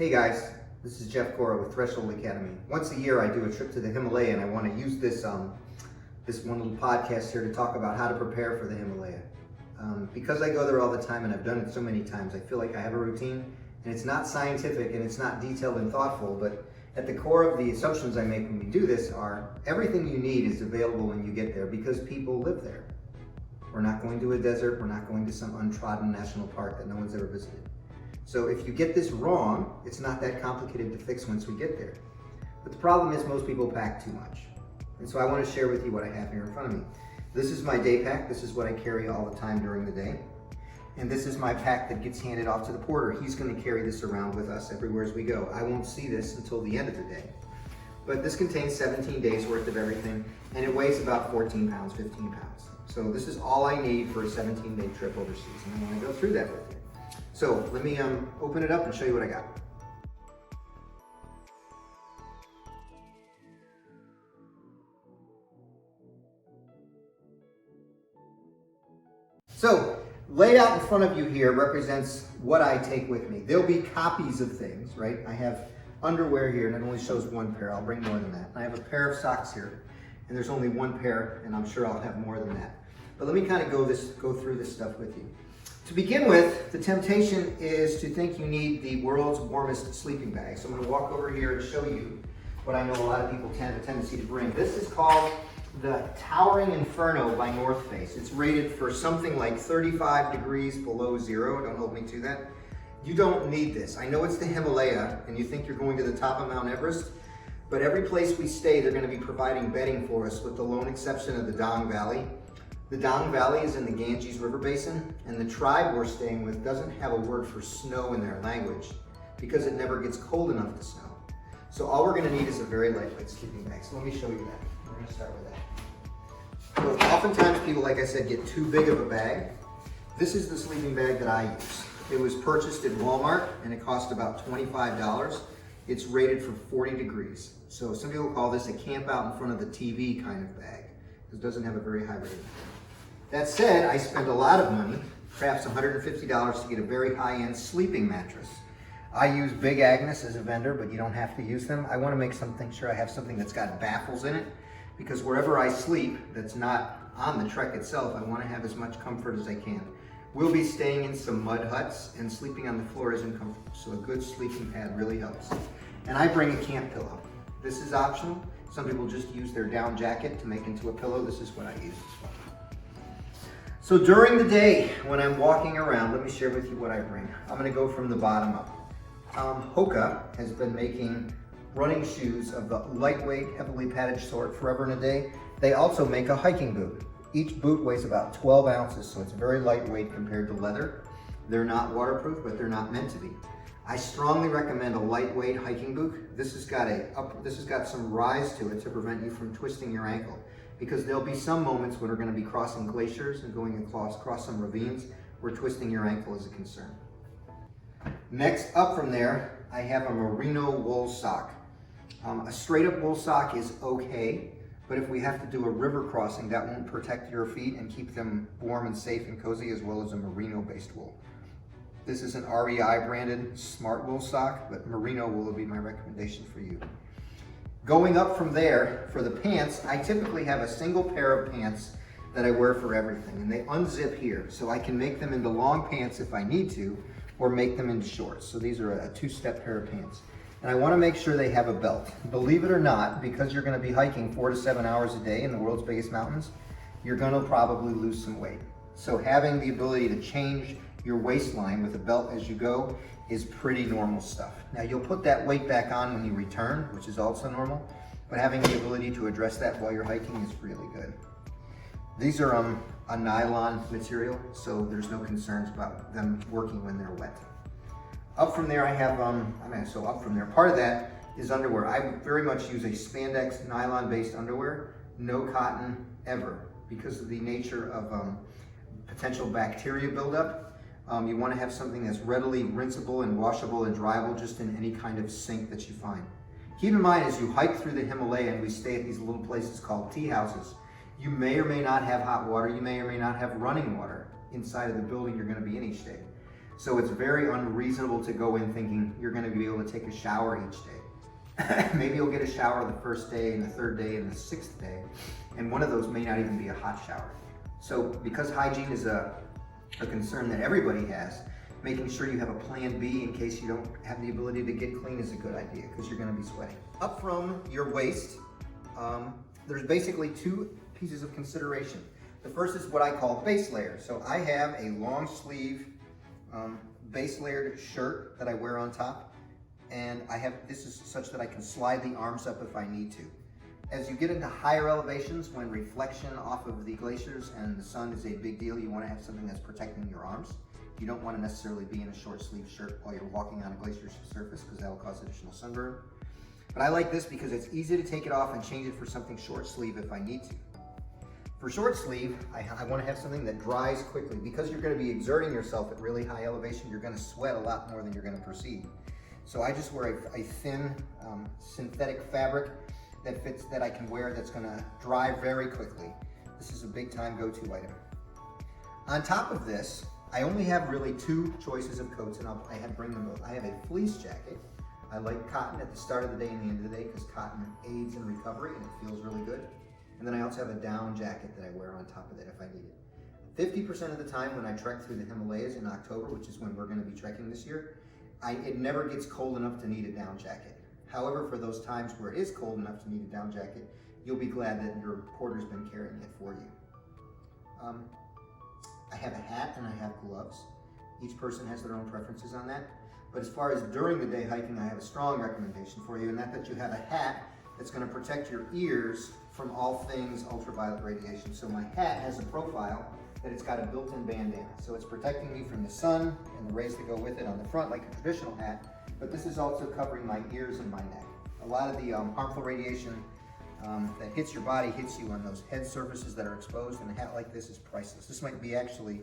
Hey guys, this is Jeff Cora with Threshold Academy. Once a year I do a trip to the Himalaya, and I want to use this this one little podcast here to talk about how to prepare for the Himalaya. Because I go there all the time and I've done it so many times, I feel like I have a routine, and it's not scientific and it's not detailed and thoughtful, but at the core of the assumptions I make when we do this are everything you need is available when you get there because people live there. We're not going to a desert, we're not going to some untrodden national park that no one's ever visited. So if you get this wrong, it's not that complicated to fix once we get there. But the problem is most people pack too much. And so I want to share with you what I have here in front of me. This is my day pack. This is what I carry all the time during the day. And this is my pack that gets handed off to the porter. He's going to carry this around with us everywhere as we go. I won't see this until the end of the day. But this contains 17 days worth of everything, and it weighs about 14 pounds, 15 pounds. So this is all I need for a 17-day trip overseas, and I want to go through that with you. So let me open it up and show you what I got. So laid out in front of you here represents what I take with me. There'll be copies of things, right? I have underwear here, and it only shows one pair. I'll bring more than that. I have a pair of socks here, and there's only one pair, and I'm sure I'll have more than that. But let me kind of go through this stuff with you. To begin with, the temptation is to think you need the world's warmest sleeping bag. So I'm going to walk over here and show you what I know a lot of people have a tendency to bring. This is called the Towering Inferno by North Face. It's rated for something like 35 degrees below zero. Don't hold me to that. You don't need this. I know it's the Himalaya and you think you're going to the top of Mount Everest, but every place we stay, they're going to be providing bedding for us with the lone exception of the Dong Valley. The Dong Valley is in the Ganges River Basin, and the tribe we're staying with doesn't have a word for snow in their language because it never gets cold enough to snow. So all we're going to need is a very lightweight sleeping bag. So let me show you that. We're going to start with that. So oftentimes people, like I said, get too big of a bag. This is the sleeping bag that I use. It was purchased at Walmart and it cost about $25. It's rated for 40 degrees. So some people call this a camp out in front of the TV kind of bag because it doesn't have a very high rating. That said, I spent a lot of money, perhaps $150 to get a very high-end sleeping mattress. I use Big Agnes as a vendor, but you don't have to use them. I want to make sure I have something that's got baffles in it, because wherever I sleep that's not on the trek itself, I want to have as much comfort as I can. We'll be staying in some mud huts, and sleeping on the floor isn't comfortable, so a good sleeping pad really helps. And I bring a camp pillow. This is optional. Some people just use their down jacket to make into a pillow. This is what I use as well. So during the day, when I'm walking around, let me share with you what I bring. I'm going to go from the bottom up. Hoka has been making running shoes of the lightweight, heavily padded sort forever and a day. They also make a hiking boot. Each boot weighs about 12 ounces, so it's very lightweight compared to leather. They're not waterproof, but they're not meant to be. I strongly recommend a lightweight hiking boot. This has got some rise to it to prevent you from twisting your ankle, because there'll be some moments when we're going to be crossing glaciers and going across some ravines where twisting your ankle is a concern. Next up from there, I have a Merino wool sock. A straight up wool sock is okay, but if we have to do a river crossing, that won't protect your feet and keep them warm and safe and cozy, as well as a Merino based wool. This is an REI branded smart wool sock, but Merino wool will be my recommendation for you. Going up from there, for the pants, I typically have a single pair of pants that I wear for everything, and they unzip here, so I can make them into long pants if I need to, or make them into shorts. So these are a two-step pair of pants. And I want to make sure they have a belt. Believe it or not, because you're going to be hiking 4 to 7 hours a day in the world's biggest mountains, you're going to probably lose some weight. So having the ability to change your waistline with a belt as you go is pretty normal stuff. Now you'll put that weight back on when you return, which is also normal, but having the ability to address that while you're hiking is really good. These are a nylon material, so there's no concerns about them working when they're wet. Up from there I have, part of that is underwear. I very much use a spandex nylon-based underwear, no cotton ever, because of the nature of potential bacteria buildup. You want to have something that's readily rinsable and washable and dryable just in any kind of sink that you find. Keep in mind, as you hike through the Himalaya, and we stay at these little places called tea houses, you may or may not have hot water, you may or may not have running water inside of the building you're going to be in each day. So it's very unreasonable to go in thinking you're going to be able to take a shower each day. Maybe you'll get a shower the first day and the third day and the sixth day, and one of those may not even be a hot shower. So because hygiene is a concern that everybody has, making sure you have a plan B in case you don't have the ability to get clean is a good idea, because you're going to be sweating. Up from your waist, there's basically two pieces of consideration. The first is what I call base layer. So I have a long sleeve base layered shirt that I wear on top, and this is such that I can slide the arms up if I need to. As you get into higher elevations, when reflection off of the glaciers and the sun is a big deal, you want to have something that's protecting your arms. You don't want to necessarily be in a short sleeve shirt while you're walking on a glacier surface, because that'll cause additional sunburn. But I like this because it's easy to take it off and change it for something short sleeve if I need to. For short sleeve, I want to have something that dries quickly. Because you're going to be exerting yourself at really high elevation, you're going to sweat a lot more than you're going to perceive. So I just wear a thin synthetic fabric that fits, that I can wear, that's going to dry very quickly. This is a big time go-to item. On top of this, I only have really two choices of coats, and I bring them both. I have a fleece jacket. I like cotton at the start of the day and the end of the day because cotton aids in recovery and it feels really good. And then I also have a down jacket that I wear on top of it if I need it. 50% of the time when I trek through the Himalayas in October, which is when we're going to be trekking this year, it never gets cold enough to need a down jacket. However, for those times where it is cold enough to need a down jacket, you'll be glad that your porter's been carrying it for you. I have a hat and I have gloves. Each person has their own preferences on that. But as far as during the day hiking, I have a strong recommendation for you, and that you have a hat that's going to protect your ears from all things ultraviolet radiation. So my hat has a profile that it's got a built-in bandana. So it's protecting me from the sun and the rays that go with it on the front like a traditional hat, but this is also covering my ears and my neck. A lot of the harmful radiation that hits your body hits you on those head surfaces that are exposed, and a hat like this is priceless. This might be actually,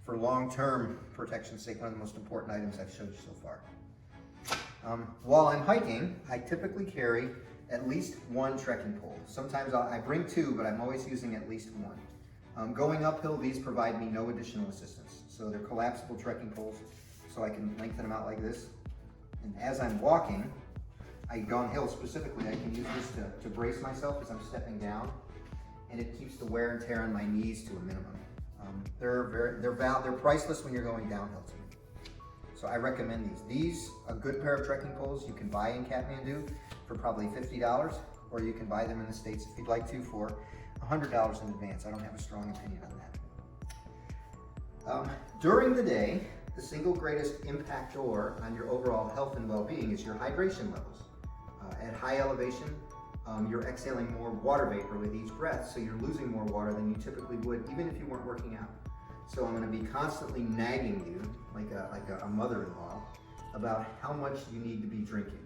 for long-term protection's sake, one of the most important items I've showed you so far. While I'm hiking, I typically carry at least one trekking pole. Sometimes I bring two, but I'm always using at least one. Going uphill, these provide me no additional assistance. So they're collapsible trekking poles, so I can lengthen them out like this. And as I'm walking, downhill specifically, I can use this to brace myself as I'm stepping down, and it keeps the wear and tear on my knees to a minimum. They're priceless when you're going downhill to me. So I recommend these. These, a good pair of trekking poles you can buy in Kathmandu for probably $50, or you can buy them in the States if you'd like to for $100 in advance. I don't have a strong opinion on that. During the day, the single greatest impactor on your overall health and well-being is your hydration levels. At high elevation, you're exhaling more water vapor with each breath, so you're losing more water than you typically would, even if you weren't working out. So I'm going to be constantly nagging you, like a mother-in-law, about how much you need to be drinking.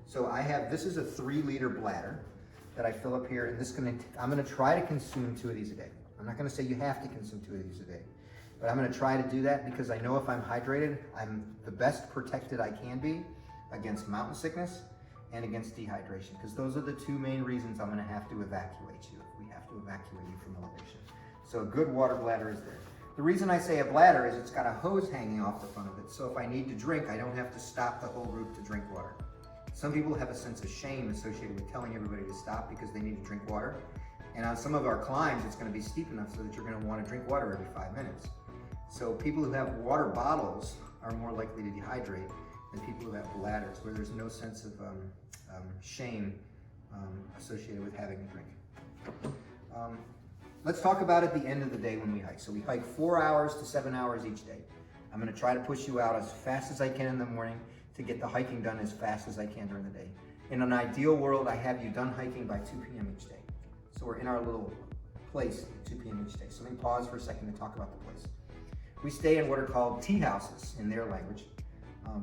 So this is a 3-liter bladder that I fill up here, and I'm going to try to consume 2 of these a day. I'm not going to say you have to consume 2 of these a day, but I'm going to try to do that because I know if I'm hydrated, I'm the best protected I can be against mountain sickness and against dehydration, because those are the 2 main reasons I'm going to have to evacuate you if we have to evacuate you from elevation. So a good water bladder is there. The reason I say a bladder is it's got a hose hanging off the front of it, so if I need to drink, I don't have to stop the whole route to drink water. Some people have a sense of shame associated with telling everybody to stop because they need to drink water. And on some of our climbs, it's going to be steep enough so that you're going to want to drink water every 5 minutes. So people who have water bottles are more likely to dehydrate than people who have bladders, where there's no sense of shame associated with having a drink. Let's talk about at the end of the day when we hike. So we hike 4 hours to 7 hours each day. I'm going to try to push you out as fast as I can in the morning to get the hiking done as fast as I can during the day. In an ideal world, I have you done hiking by 2 p.m. each day. So we're in our little place at 2 p.m. each day. So let me pause for a second to talk about the place. We stay in what are called tea houses in their language,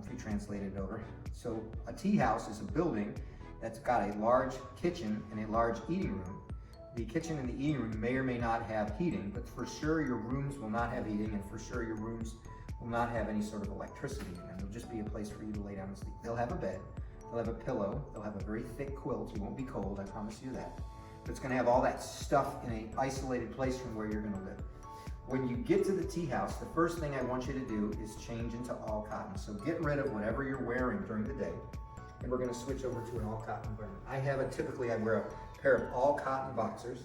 if you translate it over. So a tea house is a building that's got a large kitchen and a large eating room. The kitchen and the eating room may or may not have heating, but for sure your rooms will not have heating, and for sure your rooms will not have any sort of electricity in them. It'll just be a place for you to lay down and sleep. They'll have a bed, they'll have a pillow, they'll have a very thick quilt. You won't be cold, I promise you that. But it's going to have all that stuff in an isolated place from where you're going to live. When you get to the tea house, the first thing I want you to do is change into all cotton. So get rid of whatever you're wearing during the day, and we're gonna switch over to an all cotton environment. Typically I wear a pair of all cotton boxers,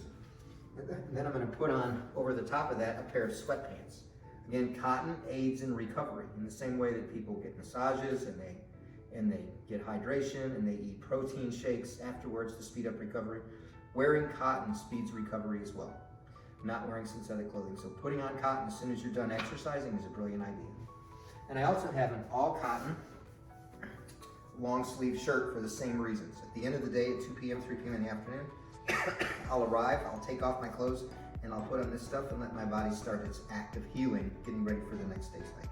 and then I'm gonna put on, over the top of that, a pair of sweatpants. Again, cotton aids in recovery in the same way that people get massages and they get hydration and they eat protein shakes afterwards to speed up recovery. Wearing cotton speeds recovery as well. Not wearing synthetic clothing. So putting on cotton as soon as you're done exercising is a brilliant idea. And I also have an all cotton long sleeve shirt for the same reasons. At the end of the day at 2 p.m., 3 p.m. in the afternoon, I'll arrive, I'll take off my clothes, and I'll put on this stuff and let my body start its act of healing, getting ready for the next day's hike.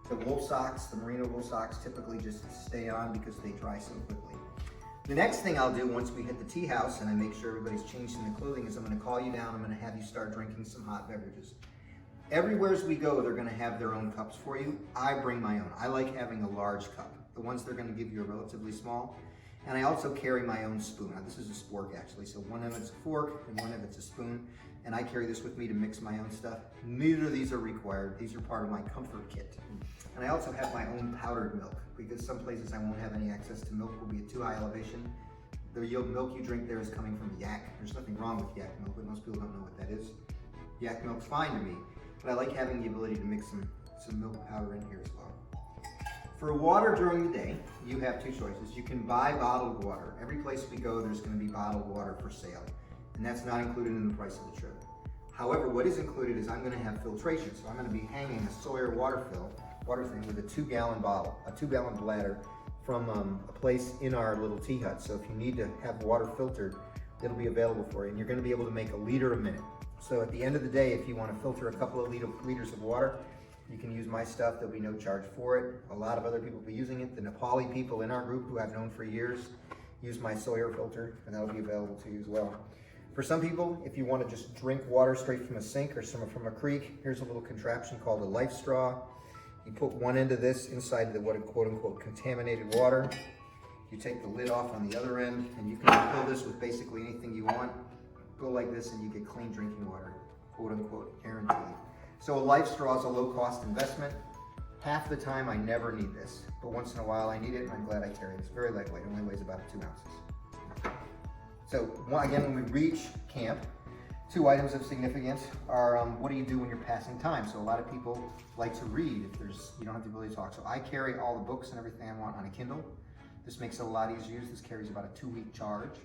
The wool socks, the merino wool socks, typically just stay on because they dry so quickly. The next thing I'll do once we hit the tea house and I make sure everybody's changed in the clothing is I'm gonna call you down, I'm gonna have you start drinking some hot beverages. Everywhere as we go, they're gonna have their own cups for you. I bring my own. I like having a large cup. The ones they're gonna give you are relatively small. And I also carry my own spoon. Now, this is a spork actually, so one of it's a fork and one of it's a spoon. And I carry this with me to mix my own stuff. Neither of these are required. These are part of my comfort kit. And I also have my own powdered milk because some places I won't have any access to milk, will be at too high elevation. The milk you drink there is coming from yak. There's nothing wrong with yak milk, but most people don't know what that is. Yak milk's fine to me, but I like having the ability to mix some milk powder in here as well. For water during the day, you have two choices. You can buy bottled water. Every place we go, there's gonna be bottled water for sale, and that's not included in the price of the trip. However, what is included is I'm gonna have filtration, so I'm gonna be hanging a Sawyer water thing with a 2-gallon bottle, a 2-gallon bladder from a place in our little tea hut. So if you need to have water filtered, it'll be available for you, and you're gonna be able to make 1 liter a minute. So at the end of the day, if you wanna filter a couple of liters of water, you can use my stuff, there'll be no charge for it. A lot of other people will be using it. The Nepali people in our group who I've known for years use my Sawyer filter, and that'll be available to you as well. For some people, if you want to just drink water straight from a sink or from a creek, here's a little contraption called a life straw. You put one end of this inside the quote unquote contaminated water. You take the lid off on the other end, and you can fill this with basically anything you want. Go like this and you get clean drinking water, quote unquote guaranteed. So a life straw is a low cost investment. Half the time I never need this, but once in a while I need it, and I'm glad I carry it. It's very lightweight, it only weighs about 2 ounces. So again, when we reach camp, 2 items of significance are what do you do when you're passing time? So a lot of people like to read if you don't have the ability to talk. So I carry all the books and everything I want on a Kindle. This makes it a lot easier to use. This carries about a 2-week charge.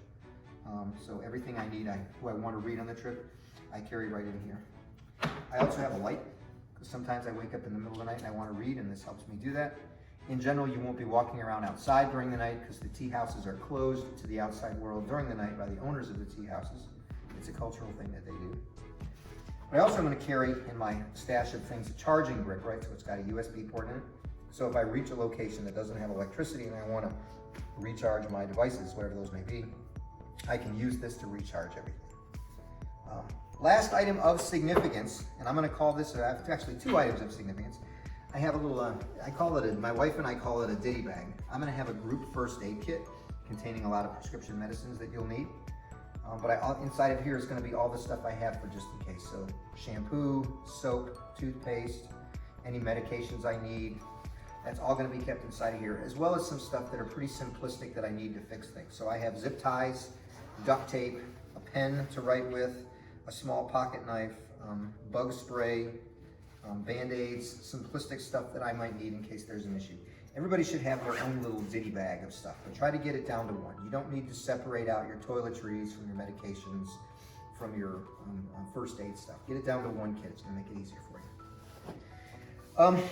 So everything I need, who I want to read on the trip, I carry right in here. I also have a light, because sometimes I wake up in the middle of the night and I want to read, and this helps me do that. In general, you won't be walking around outside during the night because the tea houses are closed to the outside world during the night by the owners of the tea houses. It's a cultural thing that they do. I also am going to carry in my stash of things a charging brick, right? So it's got a USB port in it. So if I reach a location that doesn't have electricity and I want to recharge my devices, whatever those may be, I can use this to recharge everything. Last item of significance, and I'm going to call this, actually 2 items of significance. I have a little, my wife and I call it a ditty bag. I'm going to have a group first aid kit containing a lot of prescription medicines that you'll need. But inside of here is going to be all the stuff I have for just in case. So shampoo, soap, toothpaste, any medications I need. That's all going to be kept inside of here, as well as some stuff that are pretty simplistic that I need to fix things. So I have zip ties, duct tape, a pen to write with, a small pocket knife, bug spray, Band-Aids, simplistic stuff that I might need in case there's an issue. Everybody should have their own little ditty bag of stuff, but try to get it down to 1. You don't need to separate out your toiletries from your medications, from your first aid stuff. Get it down to 1 kit, it's gonna make it easier for you.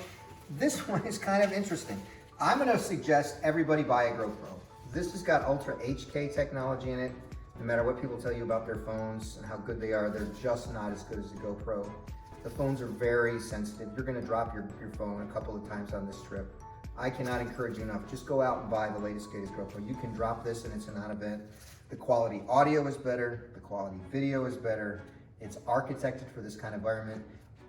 This one is kind of interesting. I'm gonna suggest everybody buy a GoPro. This has got Ultra HK technology in it. No matter what people tell you about their phones and how good they are, they're just not as good as the GoPro. The phones are very sensitive. You're gonna drop your phone a couple of times on this trip. I cannot encourage you enough. Just go out and buy the latest GoPro. You can drop this and it's a non-event. The quality audio is better. The quality video is better. It's architected for this kind of environment.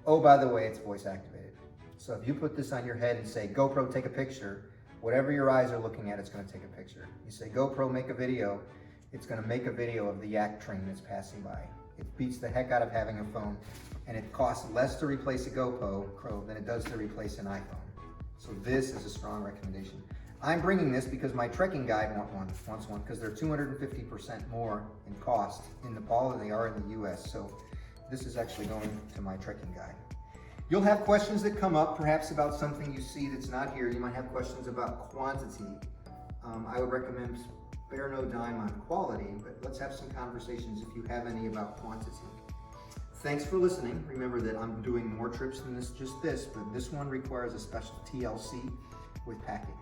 Oh, by the way, it's voice activated. So if you put this on your head and say, GoPro, take a picture, whatever your eyes are looking at, it's gonna take a picture. You say, GoPro, make a video, it's gonna make a video of the yak train that's passing by. It beats the heck out of having a phone. and it costs less to replace a GoPro than it does to replace an iPhone. So this is a strong recommendation. I'm bringing this because my trekking guide wants one because they're 250% more in cost in Nepal than they are in the US. So this is actually going to my trekking guide. You'll have questions that come up, perhaps about something you see that's not here. You might have questions about quantity. I would recommend spare no dime on quality, but let's have some conversations if you have any about quantity. Thanks for listening. Remember that I'm doing more trips than just this, but this one requires a special TLC with packing.